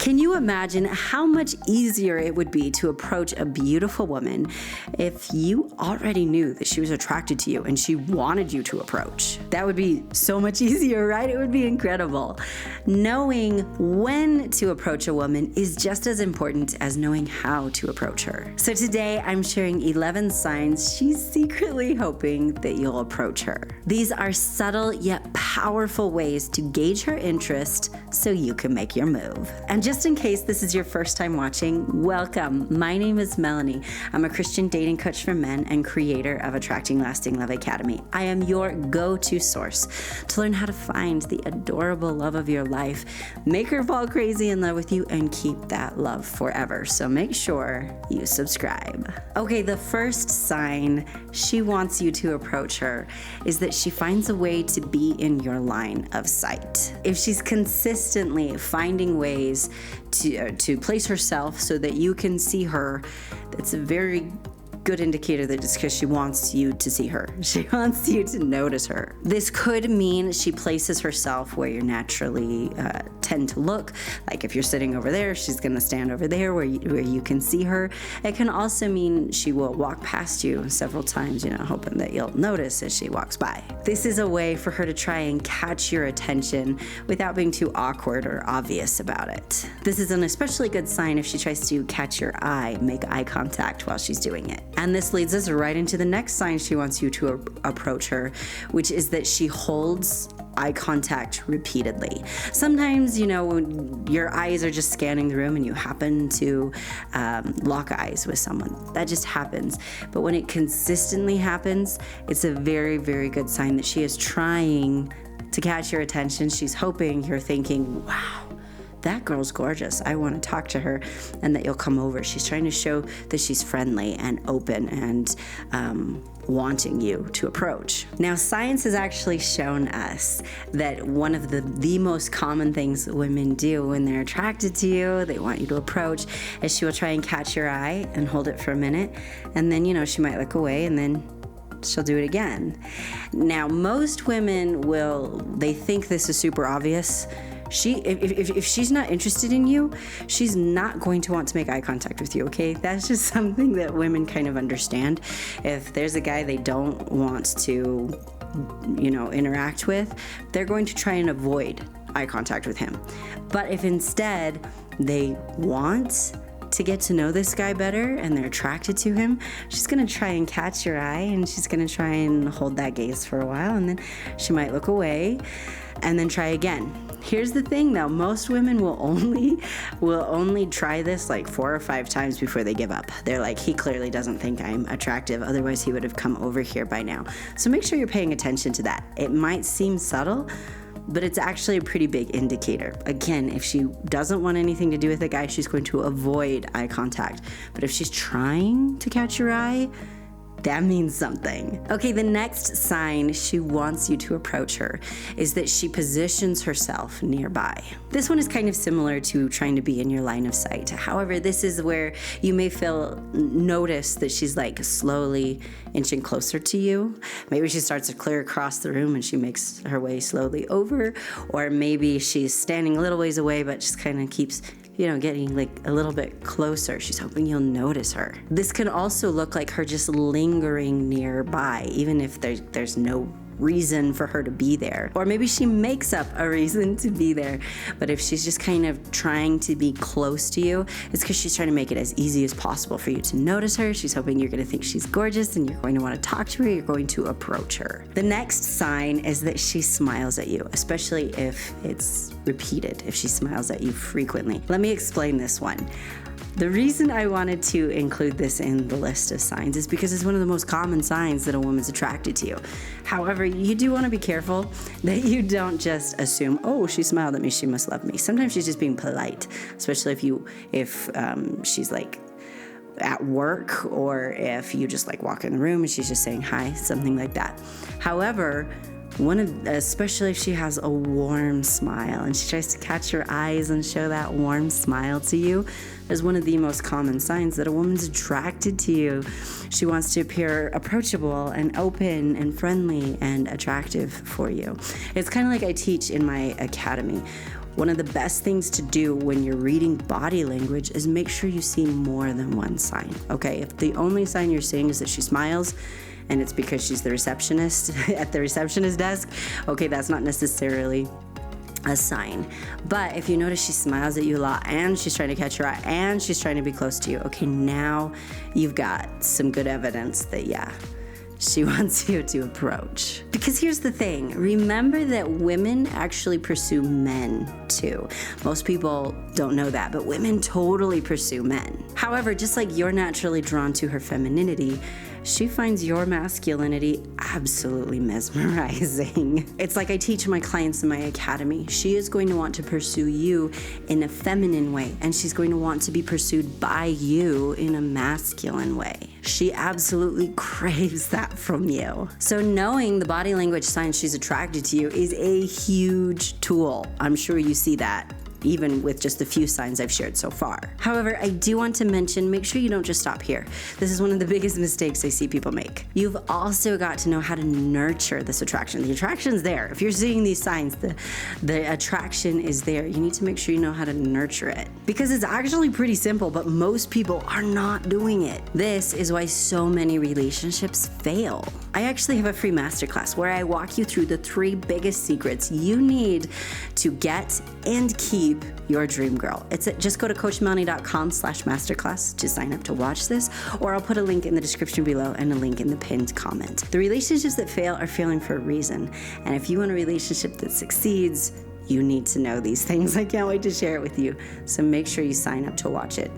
Can you imagine how much easier it would be to approach a beautiful woman if you already knew that she was attracted to you and she wanted you to approach? That would be so much easier, right? It would be incredible. Knowing when to approach a woman is just as important as knowing how to approach her. So today I'm sharing 11 signs she's secretly hoping that you'll approach her. These are subtle yet powerful ways to gauge her interest so you can make your move. And just in case this is your first time watching, welcome. My name is Melannie. I'm a Christian dating coach for men and creator of Attracting Lasting Love Academy. I am your go-to source to learn how to find the adorable love of your life, make her fall crazy in love with you, and keep that love forever. So make sure you subscribe. Okay, the first sign she wants you to approach her is that she finds a way to be in your line of sight. If she's consistently finding ways to place herself so that you can see her, that's a very good indicator that it's because she wants you to see her. She wants you to notice her. This could mean she places herself where you naturally tend to look. Like if you're sitting over there, she's gonna stand over there where you can see her. It can also mean she will walk past you several times, hoping that you'll notice as she walks by. This is a way for her to try and catch your attention without being too awkward or obvious about it. This is an especially good sign if she tries to catch your eye, make eye contact while she's doing it. And this leads us right into the next sign she wants you to approach her, which is that she holds eye contact repeatedly. Sometimes, when your eyes are just scanning the room and you happen to lock eyes with someone, that just happens. But when it consistently happens, it's a very, very good sign that she is trying to catch your attention. She's hoping you're thinking, wow, that girl's gorgeous. I want to talk to her, and that you'll come over. She's trying to show that she's friendly and open and wanting you to approach. Now, science has actually shown us that one of the most common things women do when they're attracted to you, they want you to approach, is she will try and catch your eye and hold it for a minute, and then, she might look away, and then she'll do it again. Now, most women they think this is super obvious. If she's not interested in you, she's not going to want to make eye contact with you, okay? That's just something that women kind of understand. If there's a guy they don't want to, interact with, they're going to try and avoid eye contact with him. But if instead they want to get to know this guy better and they're attracted to him, she's gonna try and catch your eye, and she's gonna try and hold that gaze for a while, and then she might look away and then try again. Here's the thing though, most women will only try this like 4 or 5 times before they give up. They're like, he clearly doesn't think I'm attractive, otherwise he would have come over here by now. So make sure you're paying attention to that. It might seem subtle, but it's actually a pretty big indicator. Again, if she doesn't want anything to do with the guy, she's going to avoid eye contact. But if she's trying to catch your eye, that means something. Okay, the next sign she wants you to approach her is that she positions herself nearby. This one is kind of similar to trying to be in your line of sight. However, this is where you may notice that she's like slowly inching closer to you. Maybe she starts to clear across the room and she makes her way slowly over, or maybe she's standing a little ways away but just kind of keeps getting like a little bit closer. She's hoping you'll notice her. This can also look like her just lingering nearby, even if there's no reason for her to be there. Or maybe she makes up a reason to be there. But if she's just kind of trying to be close to you, it's because she's trying to make it as easy as possible for you to notice her. She's hoping you're going to think she's gorgeous and you're going to want to talk to her. You're going to approach her. The next sign is that she smiles at you, especially if it's repeated, if she smiles at you frequently. Let me explain this one. The reason I wanted to include this in the list of signs is because it's one of the most common signs that a woman's attracted to you. However, you do want to be careful that you don't just assume, oh, she smiled at me, she must love me. Sometimes she's just being polite, especially if she's like at work, or if you just like walk in the room and she's just saying hi, something like that. However, especially if she has a warm smile and she tries to catch your eyes and show that warm smile to you, is one of the most common signs that a woman's attracted to you. She wants to appear approachable and open and friendly and attractive for you. It's kind of like I teach in my academy. One of the best things to do when you're reading body language is make sure you see more than one sign, okay? If the only sign you're seeing is that she smiles, and it's because she's the receptionist at the receptionist desk, okay, that's not necessarily a sign. But if you notice she smiles at you a lot and she's trying to catch your eye and she's trying to be close to you, okay, now you've got some good evidence that, yeah, she wants you to approach. Because here's the thing, remember that women actually pursue men too. Most people don't know that, but women totally pursue men. However, just like you're naturally drawn to her femininity, she finds your masculinity absolutely mesmerizing. It's like I teach my clients in my academy. She is going to want to pursue you in a feminine way, and she's going to want to be pursued by you in a masculine way. She absolutely craves that from you. So knowing the body language signs she's attracted to you is a huge tool. I'm sure you see that even with just the few signs I've shared so far. However, I do want to mention, make sure you don't just stop here. This is one of the biggest mistakes I see people make. You've also got to know how to nurture this attraction. The attraction's there. If you're seeing these signs, the attraction is there. You need to make sure you know how to nurture it. Because it's actually pretty simple, but most people are not doing it. This is why so many relationships fail. I actually have a free masterclass where I walk you through the 3 biggest secrets you need to get and keep your dream girl. Just go to coachmelannie.com/masterclass to sign up to watch this, or I'll put a link in the description below and a link in the pinned comment. The relationships that fail are failing for a reason. And if you want a relationship that succeeds, you need to know these things. I can't wait to share it with you. So make sure you sign up to watch it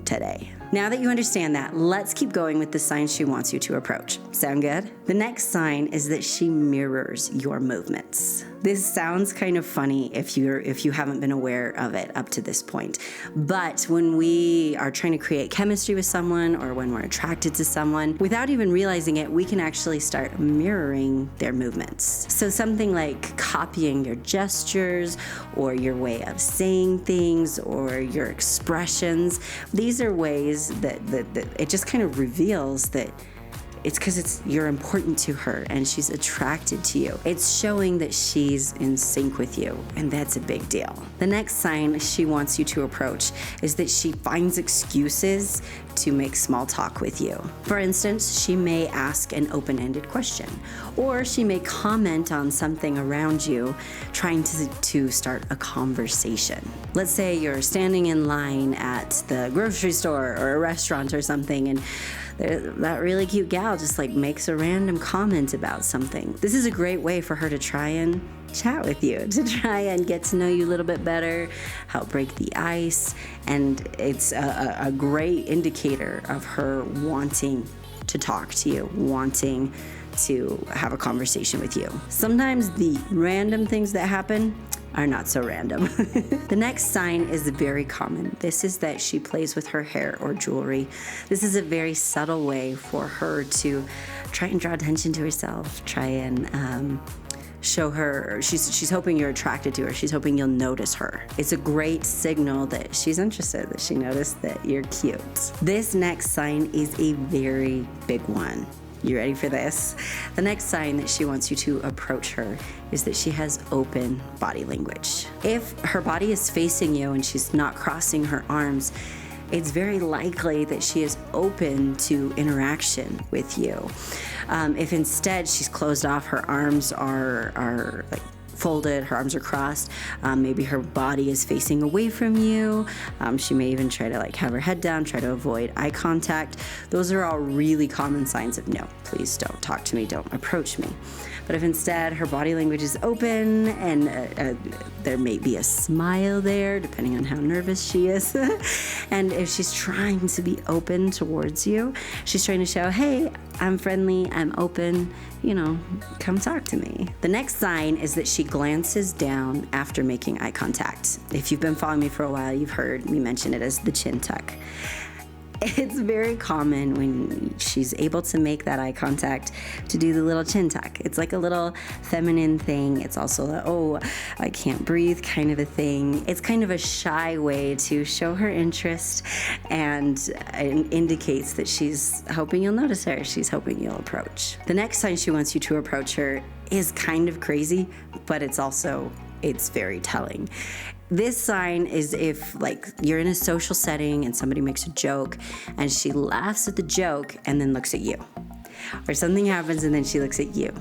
today. Now that you understand that, let's keep going with the signs she wants you to approach. Sound good? The next sign is that she mirrors your movements. This sounds kind of funny if you haven't been aware of it up to this point. But when we are trying to create chemistry with someone, or when we're attracted to someone, without even realizing it, we can actually start mirroring their movements. So something like copying your gestures, or your way of saying things, or your expressions. These are ways that it just kind of reveals that it's because you're important to her and she's attracted to you. It's showing that she's in sync with you, and that's a big deal. The next sign she wants you to approach is that she finds excuses to make small talk with you. For instance, she may ask an open-ended question, or she may comment on something around you, trying to start a conversation. Let's say you're standing in line at the grocery store or a restaurant or something, and that really cute gal just like makes a random comment about something. This is a great way for her to try and chat with you, to try and get to know you a little bit better, help break the ice, and it's a great indicator of her wanting to talk to you, wanting to have a conversation with you. Sometimes the random things that happen are not so random. The next sign is very common. This is that she plays with her hair or jewelry. This is a very subtle way for her to try and draw attention to herself, try and show her, she's hoping you're attracted to her. She's hoping you'll notice her. It's a great signal that she's interested, that she noticed that you're cute. This next sign is a very big one. You ready for this? The next sign that she wants you to approach her is that she has open body language. If her body is facing you and she's not crossing her arms, it's very likely that she is open to interaction with you. If instead she's closed off, her arms are like folded, her arms are crossed, maybe her body is facing away from you, she may even try to like have her head down, try to avoid eye contact. Those are all really common signs of no, please don't talk to me, don't approach me. But if instead her body language is open and there may be a smile there, depending on how nervous she is, and if she's trying to be open towards you, she's trying to show, hey, I'm friendly, I'm open, come talk to me. The next sign is that she glances down after making eye contact. If you've been following me for a while, you've heard me mention it as the chin tuck. It's very common when she's able to make that eye contact to do the little chin tuck. It's like a little feminine thing. It's also a, oh, I can't breathe kind of a thing. It's kind of a shy way to show her interest, and it indicates that she's hoping you'll notice her. She's hoping you'll approach. The next sign she wants you to approach her is kind of crazy, but it's also it's very telling. This sign is if like you're in a social setting and somebody makes a joke and she laughs at the joke and then looks at you. Or something happens and then she looks at you.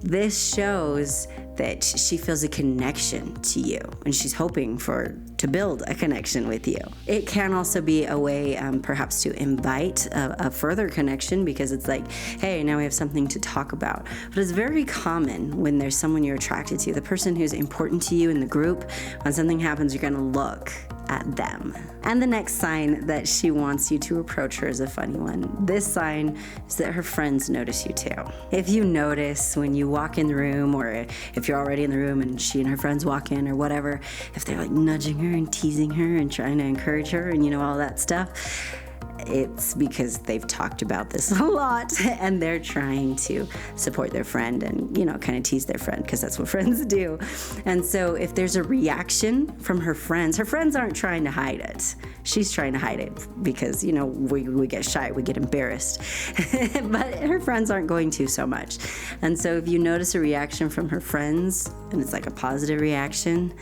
This shows that she feels a connection to you and she's hoping to build a connection with you. It can also be a way perhaps to invite a further connection because it's like, hey, now we have something to talk about. But it's very common when there's someone you're attracted to, the person who's important to you in the group, when something happens, you're gonna look at them. And the next sign that she wants you to approach her is a funny one. This sign is that her friends notice you too. If you notice when you walk in the room, or if you're already in the room and she and her friends walk in or whatever, if they're like nudging her and teasing her and trying to encourage her and all that stuff, it's because they've talked about this a lot and they're trying to support their friend and, kind of tease their friend because that's what friends do. And so if there's a reaction from her friends aren't trying to hide it. She's trying to hide it because, we get shy, we get embarrassed. But her friends aren't going to so much. And so if you notice a reaction from her friends and it's like a positive reaction,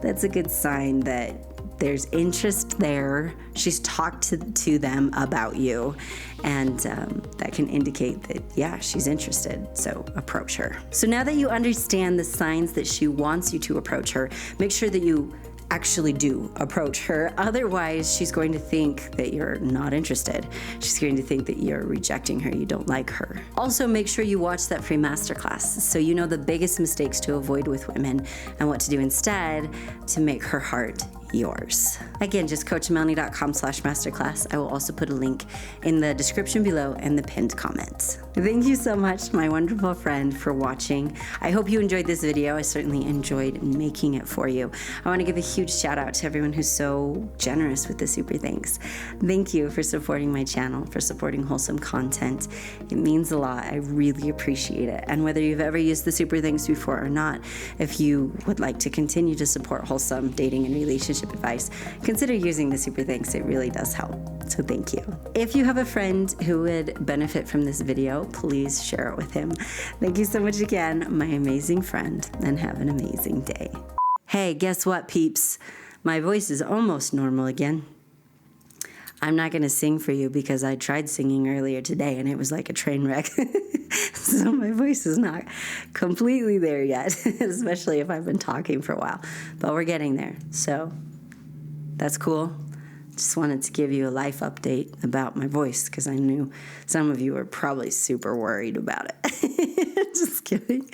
that's a good sign that there's interest there. She's talked to them about you, and that can indicate that, yeah, she's interested, so approach her. So now that you understand the signs that she wants you to approach her, make sure that you actually do approach her. Otherwise, she's going to think that you're not interested. She's going to think that you're rejecting her, you don't like her. Also, make sure you watch that free masterclass so you know the biggest mistakes to avoid with women and what to do instead to make her heart yours. Again, just coachmelannie.com/masterclass. I will also put a link in the description below and the pinned comment. Thank you so much, my wonderful friend, for watching. I hope you enjoyed this video. I certainly enjoyed making it for you. I want to give a huge shout out to everyone who's so generous with the super thanks. Thank you for supporting my channel, for supporting wholesome content. It means a lot. I really appreciate it. And whether you've ever used the super thanks before or not, if you would like to continue to support wholesome dating and relationship advice, consider using the super thanks. It really does help. So thank you. If you have a friend who would benefit from this video, please share it with him. Thank you so much again, my amazing friend, and have an amazing day. Hey, guess what, peeps? My voice is almost normal again. I'm not going to sing for you because I tried singing earlier today and it was like a train wreck. So my voice is not completely there yet, especially if I've been talking for a while. But we're getting there. So that's cool. Just wanted to give you a life update about my voice because I knew some of you were probably super worried about it. Just kidding.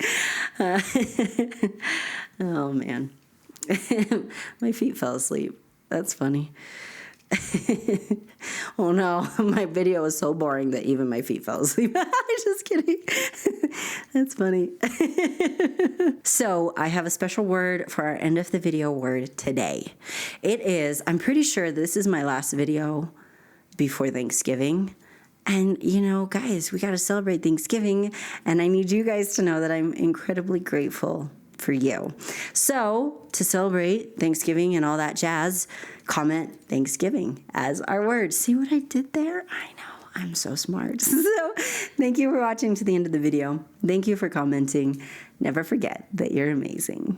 Oh, man. My feet fell asleep. That's funny. Oh no, my video was so boring that even my feet fell asleep. Just kidding. That's funny. So I have a special word for our end of the video word today. It is, I'm pretty sure this is my last video before Thanksgiving. And, guys, we got to celebrate Thanksgiving. And I need you guys to know that I'm incredibly grateful for you. So to celebrate Thanksgiving and all that jazz, comment Thanksgiving as our word. See what I did there? I know, I'm so smart. So thank you for watching to the end of the video. Thank you for commenting. Never forget that you're amazing.